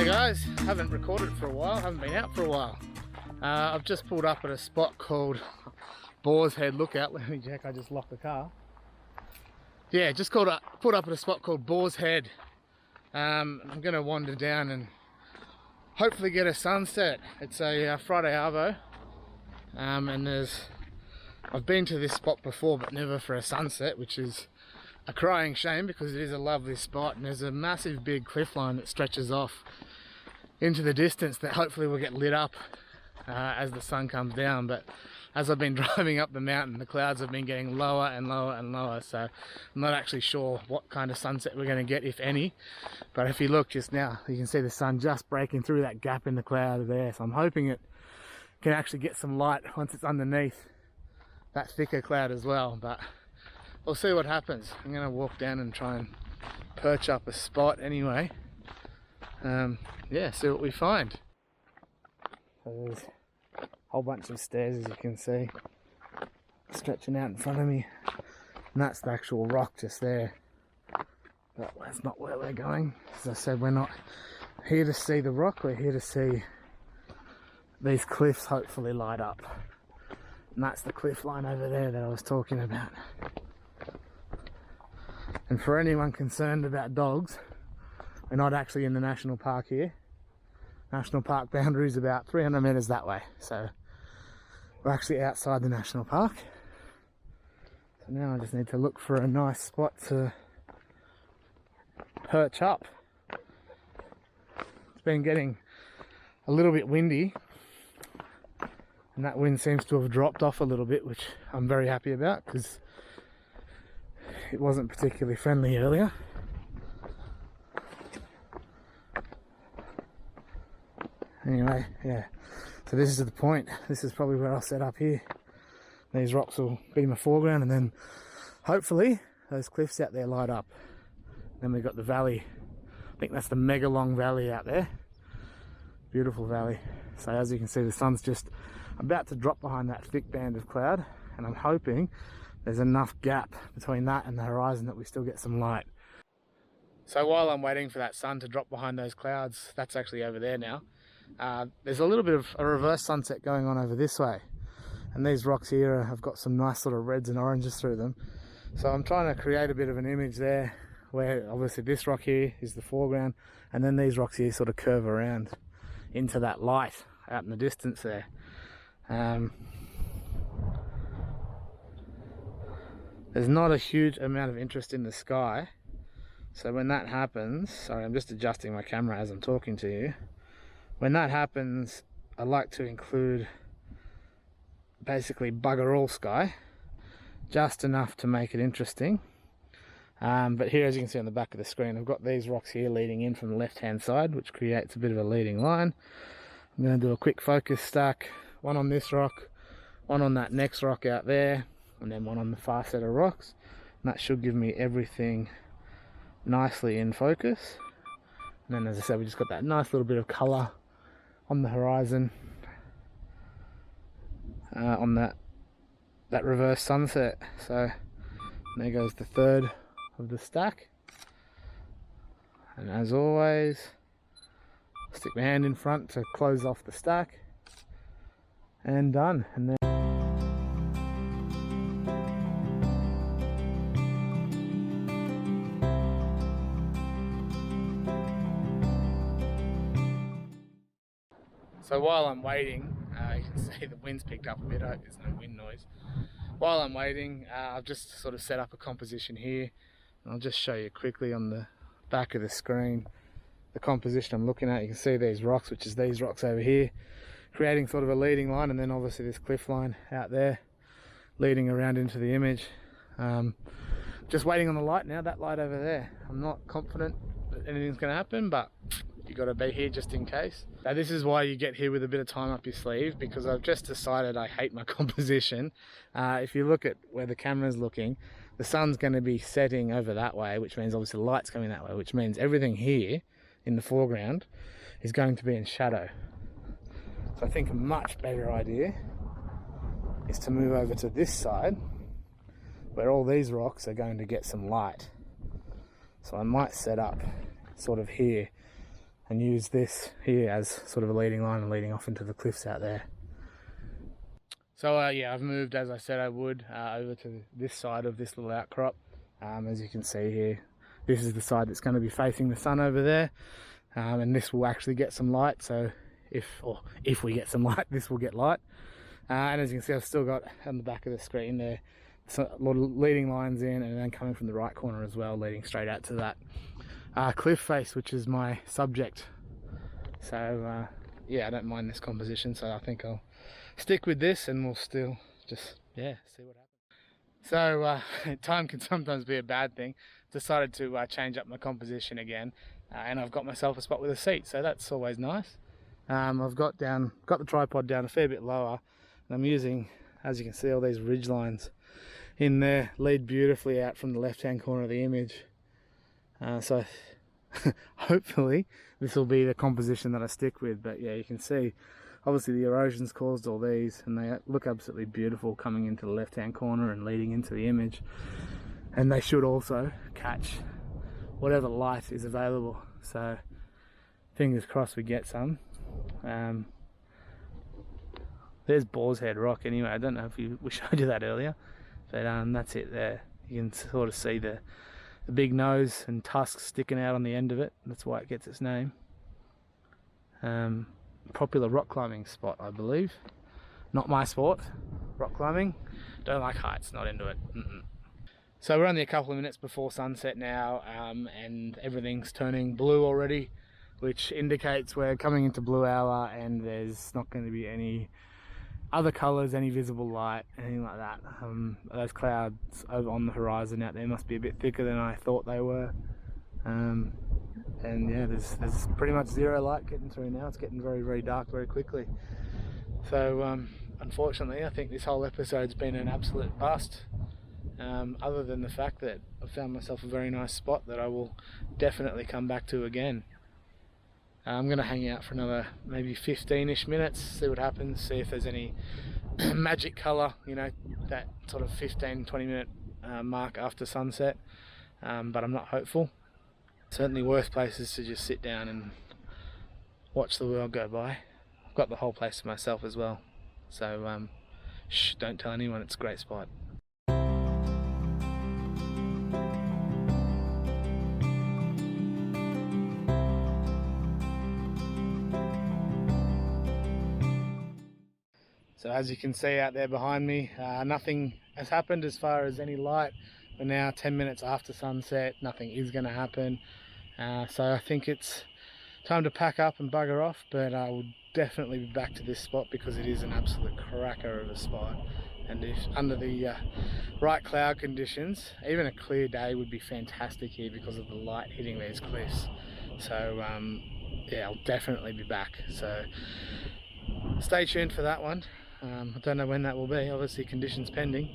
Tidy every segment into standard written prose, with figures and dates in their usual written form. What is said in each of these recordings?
Hey guys, haven't recorded for a while, haven't been out for a while. I've just pulled up at a spot called Boar's Head Lookout. Let me check, I just locked the car. Yeah, just pulled up at a spot called Boar's Head. I'm going to wander down and hopefully get a sunset. It's a Friday arvo, and I've been to this spot before but never for a sunset, which is a crying shame because it is a lovely spot, and there's a massive big cliff line that stretches off into the distance that hopefully will get lit up as the sun comes down. But as I've been driving up the mountain, the clouds have been getting lower and lower and lower, so I'm not actually sure what kind of sunset we're going to get, if any. But if you look just now, you can see the sun just breaking through that gap in the cloud there, so I'm hoping it can actually get some light once it's underneath that thicker cloud as well. But we'll see what happens. I'm going to walk down and try and perch up a spot anyway. Yeah, see what we find. So there's a whole bunch of stairs, as you can see, stretching out in front of me, and that's the actual rock just there. But that's not where we're going. As I said, we're not here to see the rock, we're here to see these cliffs hopefully light up. And that's the cliff line over there that I was talking about. And for anyone concerned about dogs, we're not actually in the national park here. National park boundary is about 300 metres that way, so we're actually outside the national park. So now I just need to look for a nice spot to perch up. It's been getting a little bit windy, and that wind seems to have dropped off a little bit, which I'm very happy about because it wasn't particularly friendly earlier. Anyway, yeah, so this is the point. This is probably where I'll set up here. These rocks will be my foreground, and then hopefully those cliffs out there light up. Then we've got the valley. I think that's the mega long valley out there. Beautiful valley. So as you can see, the sun's just about to drop behind that thick band of cloud, and I'm hoping there's enough gap between that and the horizon that we still get some light. So while I'm waiting for that sun to drop behind those clouds, that's actually over there now. There's a little bit of a reverse sunset going on over this way, and these rocks here have got some nice sort of reds and oranges through them. So I'm trying to create a bit of an image there where obviously this rock here is the foreground, and then these rocks here sort of curve around into that light out in the distance there. There's not a huge amount of interest in the sky, so when that happens, sorry, I'm just adjusting my camera as I'm talking to you. When that happens, I like to include basically bugger all sky, just enough to make it interesting. But here, as you can see on the back of the screen, I've got these rocks here leading in from the left hand side, which creates a bit of a leading line. I'm going to do a quick focus stack, one on this rock, one on that next rock out there, and then one on the far set of rocks, and that should give me everything nicely in focus. And then, as I said, we just got that nice little bit of colour on the horizon on that reverse sunset. So there goes the third of the stack, and as always, stick my hand in front to close off the stack, and done. And then so while I'm waiting, you can see the wind's picked up a bit. I hope there's no wind noise. While I'm waiting, I've just sort of set up a composition here, and I'll just show you quickly on the back of the screen the composition I'm looking at. You can see these rocks, which is these rocks over here, creating sort of a leading line, and then obviously this cliff line out there leading around into the image. Just waiting on the light now, that light over there. I'm not confident that anything's going to happen, but you got to be here just in case. Now this is why you get here with a bit of time up your sleeve, because I've just decided I hate my composition. If you look at where the camera's looking, the sun's going to be setting over that way, which means obviously the light's coming that way, which means everything here in the foreground is going to be in shadow. So I think a much better idea is to move over to this side where all these rocks are going to get some light. So I might set up sort of here and use this here as sort of a leading line and leading off into the cliffs out there. So yeah, I've moved, as I said I would, over to this side of this little outcrop. As you can see here, this is the side that's going to be facing the sun over there, and this will actually get some light. So if we get some light, this will get light. And as you can see, I've still got on the back of the screen there a lot of leading lines in, and then coming from the right corner as well, leading straight out to that cliff face, which is my subject. So yeah, I don't mind this composition, so I think I'll stick with this, and we'll still just, yeah, see what happens. So time can sometimes be a bad thing. Decided to change up my composition again, and I've got myself a spot with a seat, so that's always nice. I've got the tripod down a fair bit lower, and I'm using, as you can see, all these ridge lines in there lead beautifully out from the left hand corner of the image. So hopefully this will be the composition that I stick with. But yeah, you can see obviously the erosion's caused all these, and they look absolutely beautiful coming into the left hand corner and leading into the image, and they should also catch whatever light is available. So fingers crossed we get some. There's Boar's Head Rock anyway. I don't know if we showed you that earlier, but that's it there. You can sort of see the big nose and tusks sticking out on the end of it. That's why it gets its name. Popular rock climbing spot, I believe. Not my sport, rock climbing. Don't like heights, not into it. So we're only a couple of minutes before sunset now, and everything's turning blue already, which indicates we're coming into blue hour, and there's not going to be any other colours, any visible light, anything like that. Those clouds over on the horizon out there must be a bit thicker than I thought they were. And yeah, there's pretty much zero light getting through now. It's getting very, very dark very quickly. So unfortunately, I think this whole episode's been an absolute bust. Other than the fact that I found myself a very nice spot that I will definitely come back to again. I'm going to hang out for another maybe 15-ish minutes, see what happens, see if there's any magic colour, you know, that sort of 15-20 minute mark after sunset, but I'm not hopeful. Certainly worse places to just sit down and watch the world go by. I've got the whole place to myself as well, so shh, don't tell anyone, it's a great spot. So as you can see out there behind me, nothing has happened as far as any light. We're now 10 minutes after sunset, nothing is going to happen. So I think it's time to pack up and bugger off, but I will definitely be back to this spot because it is an absolute cracker of a spot. And if under the right cloud conditions, even a clear day would be fantastic here because of the light hitting these cliffs. So yeah, I'll definitely be back. So stay tuned for that one. I don't know when that will be, obviously conditions pending,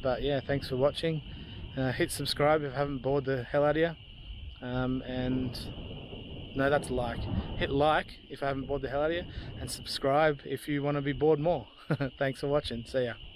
but yeah, thanks for watching. Hit subscribe if I haven't bored the hell out of you, and no, that's like. Hit like if I haven't bored the hell out of you, and subscribe if you want to be bored more. Thanks for watching, see ya.